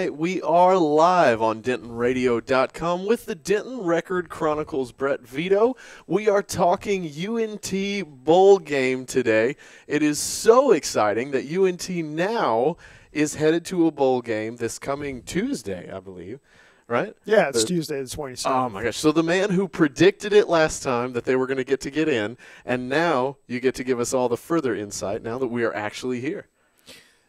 tonight we are live on DentonRadio.com with the Denton Record Chronicles Brett Vito. We are talking UNT bowl game today. It is so exciting that UNT now is headed to a bowl game this coming Tuesday, I believe. Right? Yeah, it's Tuesday the 27th. Oh, my gosh. So the man who predicted it last time that they were going to get in, and now you get to give us all the further insight now that we are actually here.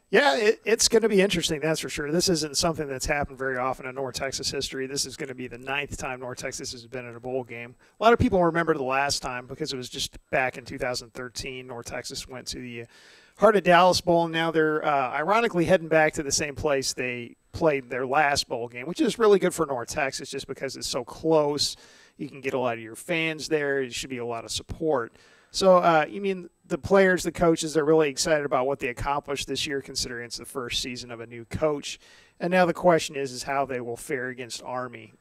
Yeah, it's going to be interesting, that's for sure. This isn't something that's happened very often in North Texas history. This is going to be the 9th time North Texas has been in a bowl game. A lot of people remember the last time because it was just back in 2013. North Texas went to the Heart of Dallas Bowl, and now they're ironically heading back to the same place they played their last bowl game, which is really good for North Texas just because it's so close. You can get a lot of your fans there. There should be a lot of support. So, you mean the players, the coaches, are really excited about what they accomplished this year, considering it's the first season of a new coach. And now the question is how they will fare against Army.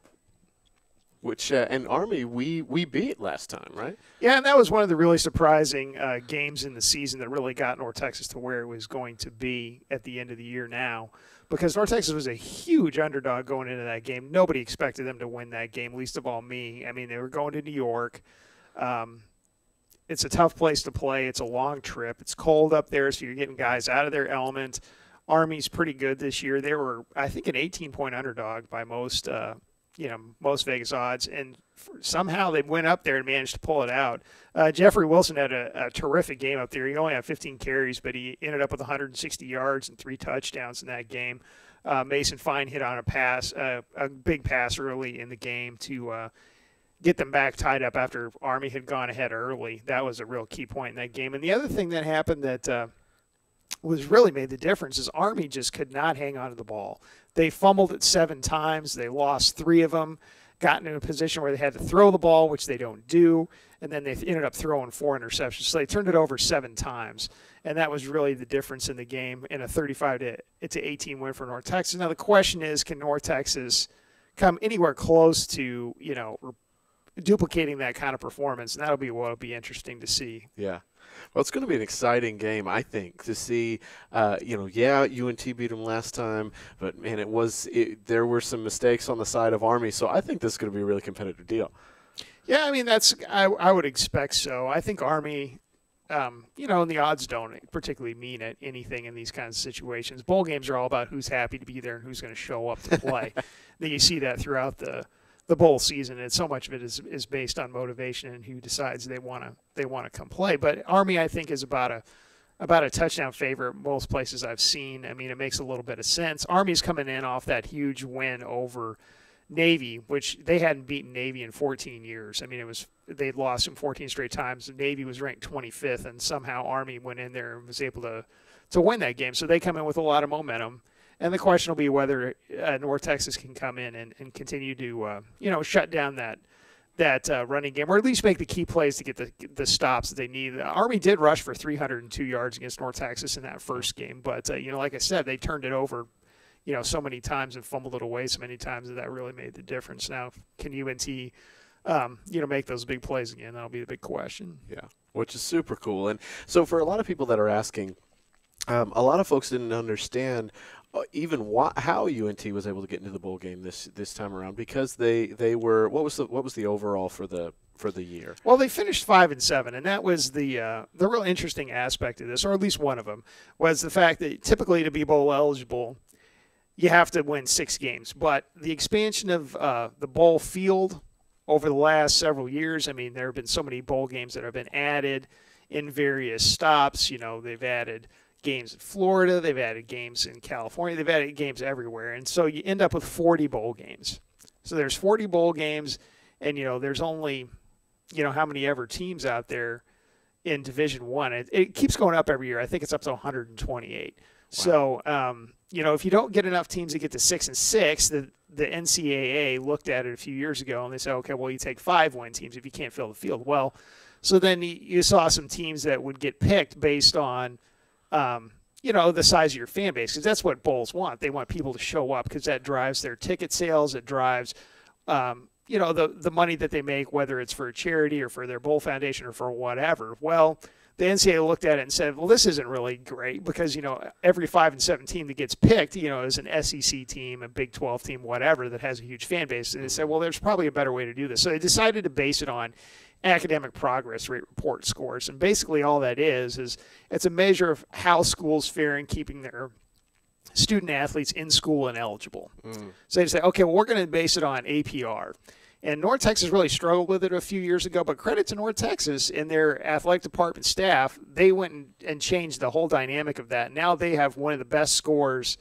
Which and Army we beat last time, right? Yeah, and that was one of the really surprising games in the season that really got North Texas to where it was going to be at the end of the year now. Because North Texas was a huge underdog going into that game. Nobody expected them to win that game, least of all me. I mean, they were going to New York. It's a tough place to play. It's a long trip. It's cold up there, so you're getting guys out of their element. Army's pretty good this year. They were, I think, an 18-point underdog by most Vegas odds, and somehow they went up there and managed to pull it out. Jeffrey Wilson had a terrific game up there. He only had 15 carries, but he ended up with 160 yards and 3 touchdowns in that game. Mason Fine hit on a pass, a big pass early in the game to get them back tied up after Army had gone ahead early. That was a real key point in that game. And the other thing that happened that was really made the difference is Army just could not hang on to the ball. They fumbled it 7 times. They lost 3 of them, got into a position where they had to throw the ball, which they don't do, and then they ended up throwing 4 interceptions. So they turned it over 7 times, and that was really the difference in the game in a 35-18 win for North Texas. Now the question is, can North Texas come anywhere close to, duplicating that kind of performance? And that'll be what'll be interesting to see. Yeah. Well, it's going to be an exciting game, I think, to see. UNT beat them last time, but man, there were some mistakes on the side of Army, so I think this is going to be a really competitive deal. Yeah, I mean I would expect so. I think Army, and the odds don't particularly mean anything in these kinds of situations. Bowl games are all about who's happy to be there and who's going to show up to play. Then you see that throughout the bowl season, and so much of it is based on motivation and who decides they want to come play. But Army, I think, is about a touchdown favorite most places I've seen. I mean, it makes a little bit of sense. Army's coming in off that huge win over Navy, which they hadn't beaten Navy in 14 years. I mean, they'd lost them 14 straight times. Navy was ranked 25th, and somehow Army went in there and was able to win that game. So they come in with a lot of momentum. And the question will be whether North Texas can come in and continue to, shut down that running game, or at least make the key plays to get the stops that they need. The Army did rush for 302 yards against North Texas in that first game, but like I said, they turned it over, so many times and fumbled it away so many times that really made the difference. Now, can UNT, make those big plays again? That'll be the big question. Yeah, which is super cool. And so for a lot of people that are asking, a lot of folks didn't understand even how UNT was able to get into the bowl game this time around, because they were what was the overall for the year? Well, they finished 5-7, and that was the real interesting aspect of this, or at least one of them, was the fact that typically to be bowl eligible, you have to win 6 games. But the expansion of the bowl field over the last several years, I mean, there have been so many bowl games that have been added in various stops. They've added games in Florida, they've added games in California, they've added games everywhere, and so you end up with 40 bowl games. So there's 40 bowl games, and there's only how many ever teams out there in Division I. It keeps going up every year. I think it's up to 128. Wow. So if you don't get enough teams to get to 6-6, the NCAA looked at it a few years ago and they said, okay, well, you take 5-win teams if you can't fill the field. Well, so then you saw some teams that would get picked based on the size of your fan base, because that's what bowls want. They want people to show up because that drives their ticket sales. It drives, the money that they make, whether it's for a charity or for their bowl foundation or for whatever. Well, the NCAA looked at it and said, well, this isn't really great because, every 5-7 team that gets picked, is an SEC team, a Big 12 team, whatever, that has a huge fan base. And they said, well, there's probably a better way to do this. So they decided to base it on academic progress rate report scores. And basically all that is it's a measure of how schools fare in keeping their student athletes in school and eligible. So they say, okay, well, we're going to base it on APR. And North Texas really struggled with it a few years ago, but credit to North Texas and their athletic department staff, they went and changed the whole dynamic of that. Now they have one of the best scores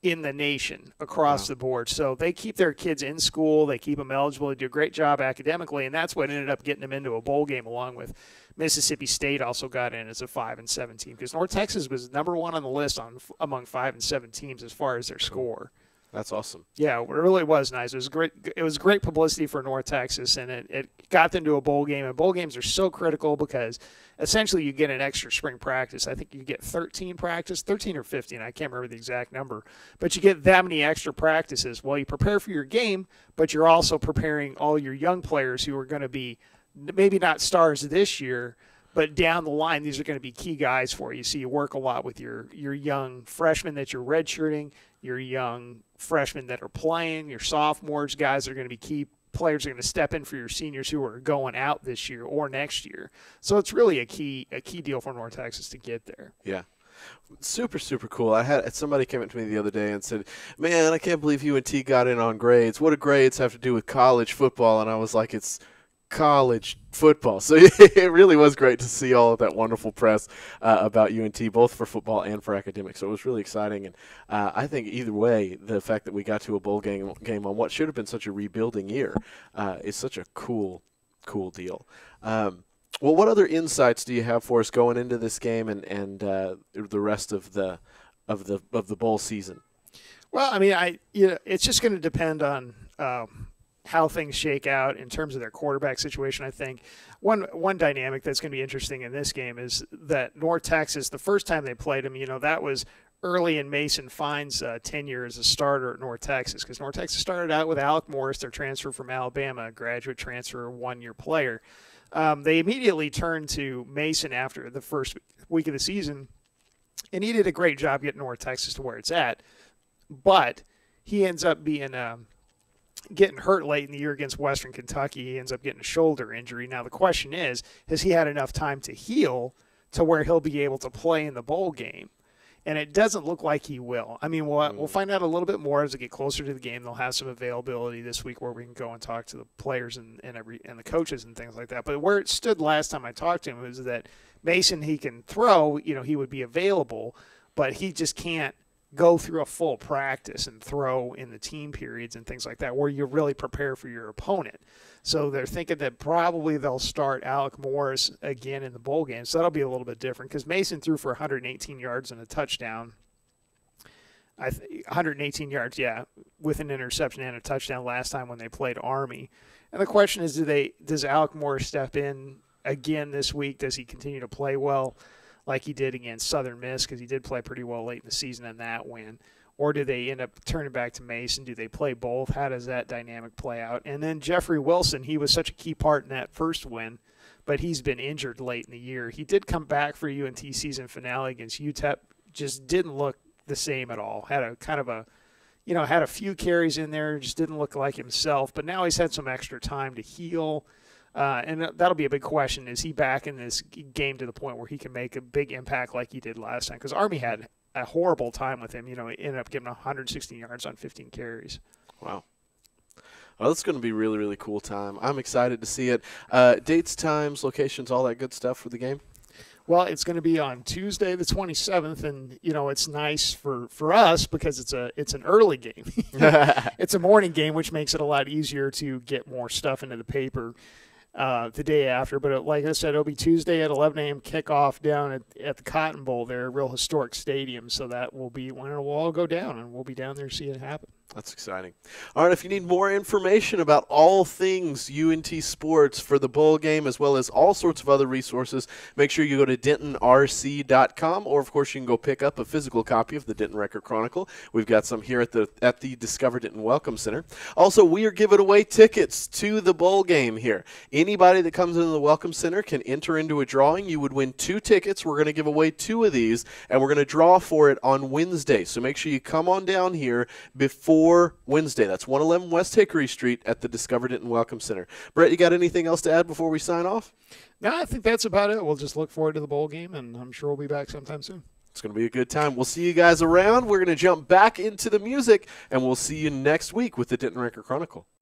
in the nation across the board. So they keep their kids in school, they keep them eligible, they do a great job academically, and that's what ended up getting them into a bowl game, along with Mississippi State also got in as a 5-7 team, because North Texas was number one on the list among 5-7 teams as far as their score. That's awesome. Yeah, it really was nice. It was great. It was great publicity for North Texas, and it got them to a bowl game. And bowl games are so critical because essentially you get an extra spring practice. I think you get 13 or 15. I can't remember the exact number, but you get that many extra practices. Well, you prepare for your game, but you're also preparing all your young players who are going to be maybe not stars this year, but down the line, these are going to be key guys for you. So you work a lot with your young freshmen that you're redshirting, your young freshmen that are playing, your sophomores, guys that are going to be key players are going to step in for your seniors who are going out this year or next year. So it's really a key deal for North Texas to get there. Yeah. Super, super cool. Somebody came up to me the other day and said, man, I can't believe UNT got in on grades. What do grades have to do with college football? And I was like, it's college football. So it really was great to see all of that wonderful press about UNT, both for football and for academics. So it was really exciting. And I think either way, the fact that we got to a bowl game on what should have been such a rebuilding year is such a cool deal. Well, what other insights do you have for us going into this game and the rest of the bowl season? Well, I mean, it's just going to depend on how things shake out in terms of their quarterback situation. I think one dynamic that's going to be interesting in this game is that North Texas, the first time they played them, that was early in Mason Fine's tenure as a starter at North Texas, because North Texas started out with Alec Morris, their transfer from Alabama, a graduate transfer, one-year player. They immediately turned to Mason after the first week of the season, and he did a great job getting North Texas to where it's at. But he ends up being getting hurt late in the year against Western Kentucky. He ends up getting a shoulder injury. Now the question is, has he had enough time to heal to where he'll be able to play in the bowl game? And it doesn't look like he will. I mean, we'll find out a little bit more as we get closer to the game. They'll have some availability this week where we can go and talk to the players and the coaches and things like that. But where it stood last time I talked to him was that Mason, he can throw, he would be available, but he just can't go through a full practice and throw in the team periods and things like that where you really prepare for your opponent. So they're thinking that probably they'll start Alec Morris again in the bowl game. So that'll be a little bit different because Mason threw for 118 yards and a touchdown. 118 yards, yeah, with an interception and a touchdown last time when they played Army. And the question is, does Alec Morris step in again this week? Does he continue to play well like he did against Southern Miss, because he did play pretty well late in the season in that win? Or do they end up turning back to Mason? Do they play both? How does that dynamic play out? And then Jeffrey Wilson, he was such a key part in that first win, but he's been injured late in the year. He did come back for UNT season finale against UTEP, just didn't look the same at all. Had a few carries in there, just didn't look like himself, but now he's had some extra time to heal. And that'll be a big question. Is he back in this game to the point where he can make a big impact like he did last time? Because Army had a horrible time with him. He ended up giving 116 yards on 15 carries. Wow. Well, that's going to be a really, really cool time. I'm excited to see it. Dates, times, locations, all that good stuff for the game? Well, it's going to be on Tuesday the 27th, and, it's nice for us because it's an early game. It's a morning game, which makes it a lot easier to get more stuff into the paper the day after. But like I said, it'll be Tuesday at 11 a.m. kickoff down at the Cotton Bowl there, a real historic stadium. So that will be when it will all go down, and we'll be down there to see it happen. That's exciting. All right, if you need more information about all things UNT sports for the bowl game as well as all sorts of other resources, make sure you go to dentonrc.com, or of course you can go pick up a physical copy of the Denton Record Chronicle. We've got some here at the Discover Denton Welcome Center. Also, we are giving away tickets to the bowl game here. Anybody that comes into the Welcome Center can enter into a drawing. You would win 2 tickets. We're going to give away 2 of these, and we're going to draw for it on Wednesday. So make sure you come on down here before Wednesday. That's 111 West Hickory Street at the Discover Denton Welcome Center. Brett, you got anything else to add before we sign off? No, I think that's about it. We'll just look forward to the bowl game, and I'm sure we'll be back sometime soon. It's going to be a good time. We'll see you guys around. We're going to jump back into the music, and we'll see you next week with the Denton Record Chronicle.